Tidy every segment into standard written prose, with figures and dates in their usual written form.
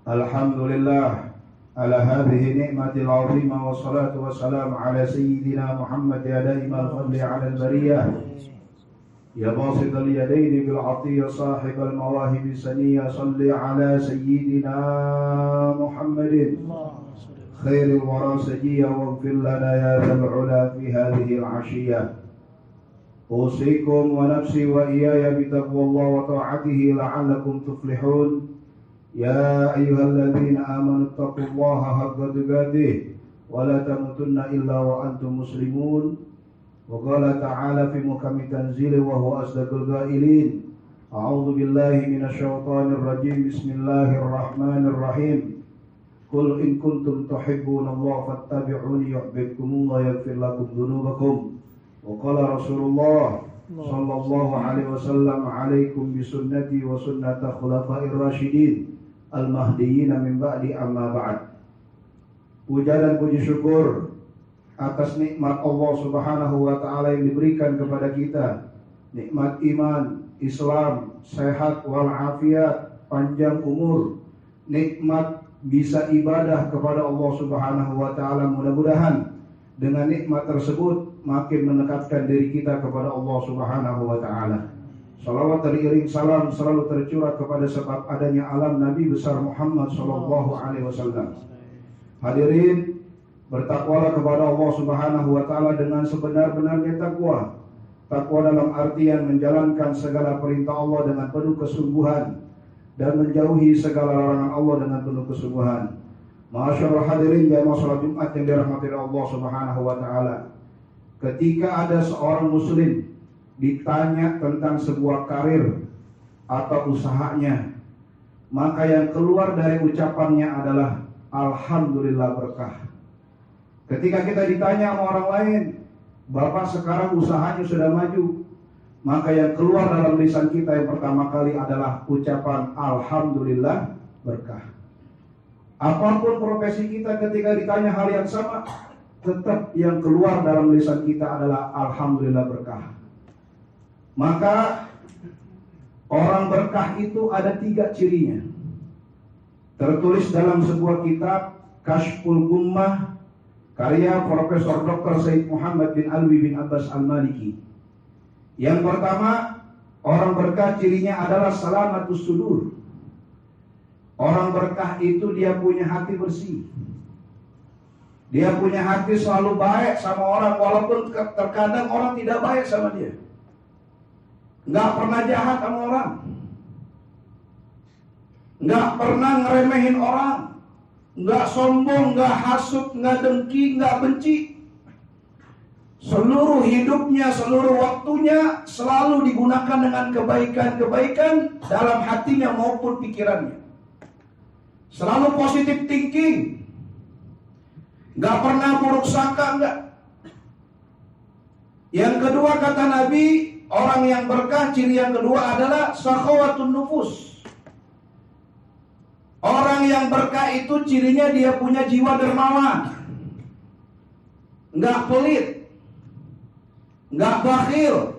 Alhamdulillah ala hadhihi ni'matil 'azimah wassalatu wassalamu ala sayyidina Muhammad ya daimal fadli 'ala al-bariyah ya basital yadaini bil 'atiyya sahibal mawahib saniyya salli ala sayyidina Muhammadin khairil wara sajiyya waghfir lana ya dzal 'ula fi hadhihi al-'ashiyyah. Usikum wa nafsi wa iyaya bitaqwallahi wa ta'atihi la'allakum tuflihun. Ya ayyuhalladzina amanu taqullaha haqqa tuqatih wa la tamutunna illa wa antum muslimun. Wa qala ta'ala fi muhkami tanzili wa huwa asdaqul qailin. A'udzu billahi minasy syaithanir rajim. Bismillahirrahmanirrahim. Qul in kuntum tuhibbunallaha fattabi'uni yuhibbukumullahu wa yaghfir lakum dzunubakum. Wa qala Rasulullah sallallahu alaihi wasallam alaikum bisunnati wa sunnati khulafa'ir rasyidin al-mahdiyyin min ba'di amma ba'd. Puja dan puji syukur atas nikmat Allah Subhanahu wa taala yang diberikan kepada kita, nikmat iman, Islam, sehat wal afiat, panjang umur, nikmat bisa ibadah kepada Allah Subhanahu wa taala. Mudah-mudahan dengan nikmat tersebut makin mendekatkan diri kita kepada Allah Subhanahu wa taala. Salawat teriring salam selalu tercurah kepada sebab adanya alam Nabi besar Muhammad sallallahu alaihi wasallam. Hadirin, bertakwalah kepada Allah Subhanahu wa taala dengan sebenar-benarnya takwa. Takwa dalam artian menjalankan segala perintah Allah dengan penuh kesungguhan dan menjauhi segala larangan Allah dengan penuh kesungguhan. Masyaallah hadirin jamaah salat Jumat yang dirahmati Allah Subhanahu wa taala. Ketika ada seorang muslim ditanya tentang sebuah karir atau usahanya, maka yang keluar dari ucapannya adalah alhamdulillah berkah. Ketika kita ditanya sama orang lain, Bapak sekarang usahanya sudah maju, maka yang keluar dalam lisan kita yang pertama kali adalah ucapan alhamdulillah berkah. Apapun profesi kita, ketika ditanya hal yang sama, tetap yang keluar dalam lisan kita adalah alhamdulillah berkah. Maka orang berkah itu ada 3 cirinya. Tertulis dalam sebuah kitab Kashful Gummah karya Profesor Dr. Said Muhammad bin Alwi bin Abbas Al-Maliki. Yang pertama, orang berkah cirinya adalah salamatus sudur. Orang berkah itu dia punya hati bersih. Dia punya hati selalu baik sama orang, walaupun terkadang orang tidak baik sama dia. Nggak pernah jahat sama orang, nggak pernah ngeremehin orang, nggak sombong, nggak hasut, nggak dengki, nggak benci. Seluruh hidupnya, seluruh waktunya selalu digunakan dengan kebaikan-kebaikan dalam hatinya maupun pikirannya. Selalu positive thinking, nggak pernah buruk sangka, enggak. Yang kedua kata Nabi, orang yang berkah ciri yang kedua adalah sakhawatun nufus. Orang yang berkah itu cirinya dia punya jiwa dermawan, nggak pelit, nggak bakhil.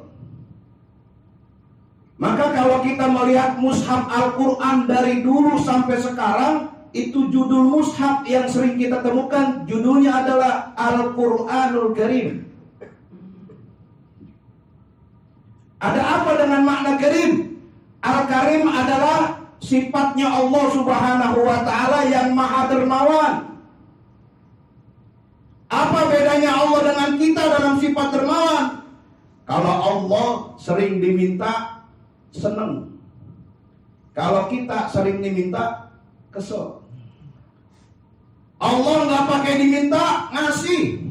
Maka kalau kita melihat mushaf Al-Quran dari dulu sampai sekarang, itu judul mushaf yang sering kita temukan, judulnya adalah Al-Quranul Karim. Ada apa dengan makna Karim? Al-Karim adalah sifatnya Allah Subhanahu wa ta'ala yang maha dermawan. Apa bedanya Allah dengan kita dalam sifat dermawan? Kalau Allah sering diminta, senang. Kalau kita sering diminta, kesel. Allah nggak pakai diminta, ngasih.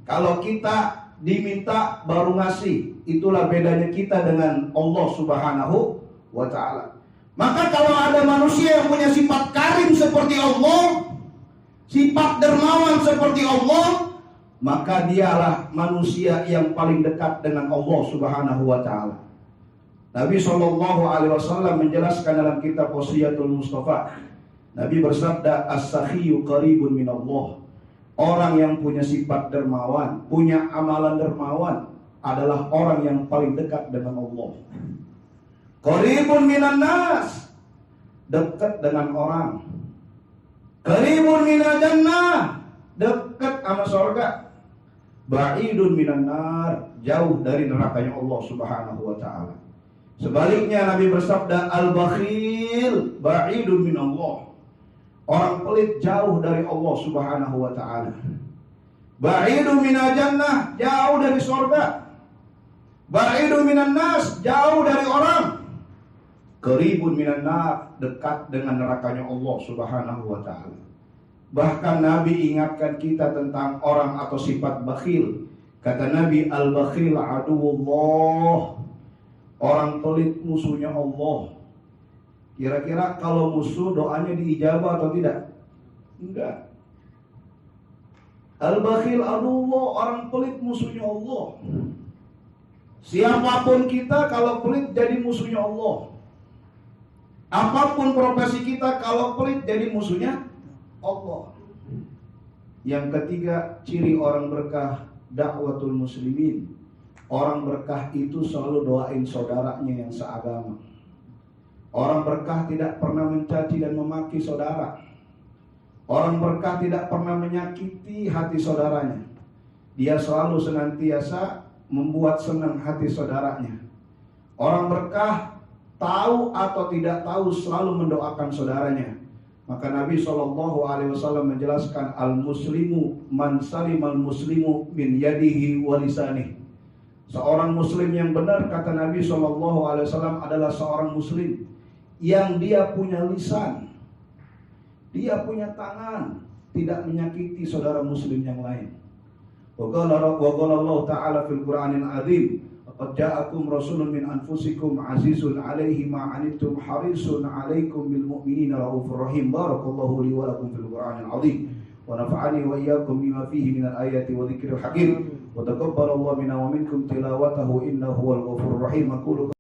Kalau kita diminta baru ngasih. Itulah bedanya kita dengan Allah Subhanahu wa ta'ala. Maka kalau ada manusia yang punya sifat karim seperti Allah, sifat dermawan seperti Allah, maka dialah manusia yang paling dekat dengan Allah Subhanahu wa ta'ala. Nabi SAW menjelaskan dalam kitab Wasiyatul Mustafa, Nabi bersabda, as-sakhiyyu qaribun minallah. Orang yang punya sifat dermawan, punya amalan dermawan, adalah orang yang paling dekat dengan Allah. Qaribun minan nas. dekat dengan orang. Qaribun minal jannah, dekat sama surga. Ba'idun minan nar, jauh dari nerakanya Allah Subhanahu wa taala. Sebaliknya Nabi bersabda, al-bakhil ba'idun minallah. Orang pelit jauh dari Allah Subhanahu wa taala. Ba'idun minal jannah, jauh dari surga. Ba'idun minan nas, jauh dari orang. Qaribun minan nar, dekat dengan nerakanya Allah Subhanahu wa taala. Bahkan Nabi ingatkan kita tentang orang atau sifat bakhil. Kata Nabi, al-bakhil aduwullah. Orang pelit musuhnya Allah. Kira-kira kalau musuh doanya diijabah atau tidak? Enggak. Al-bakhil aduwullah, orang pelit musuhnya Allah. Siapapun kita kalau pelit jadi musuhnya Allah. Apapun profesi kita kalau pelit jadi musuhnya Allah. Yang ketiga, ciri orang berkah, dakwatul muslimin. Orang berkah itu selalu doain saudaranya yang seagama. Orang berkah tidak pernah mencaci dan memaki saudara. Orang berkah tidak pernah menyakiti hati saudaranya. Dia selalu senantiasa membuat senang hati saudaranya. Orang berkah tahu atau tidak tahu selalu mendoakan saudaranya. Maka Nabi SAW menjelaskan, al-muslimu man salimal muslimu min yadihi wa lisanihi. Seorang muslim yang benar, kata Nabi SAW, adalah seorang muslim yang dia punya lisan, dia punya tangan, tidak menyakiti saudara muslim yang lain. Wa qala Allah Ta'ala fil Qur'anil Azim, qad ja'akum rasulun min anfusikum azizun 'alaihi ma 'anittum harisun 'alaikum bil mu'minina raufur rahim. Barakallahu li wa lakum fil Qur'anil 'azim wa nafa'ani wa iyyakum bima fihi minal ayati wa dzikril hakim wa taqabbalallahu minna wa minkum tilawatahu innahu huwal ghafurur rahim. Aqulu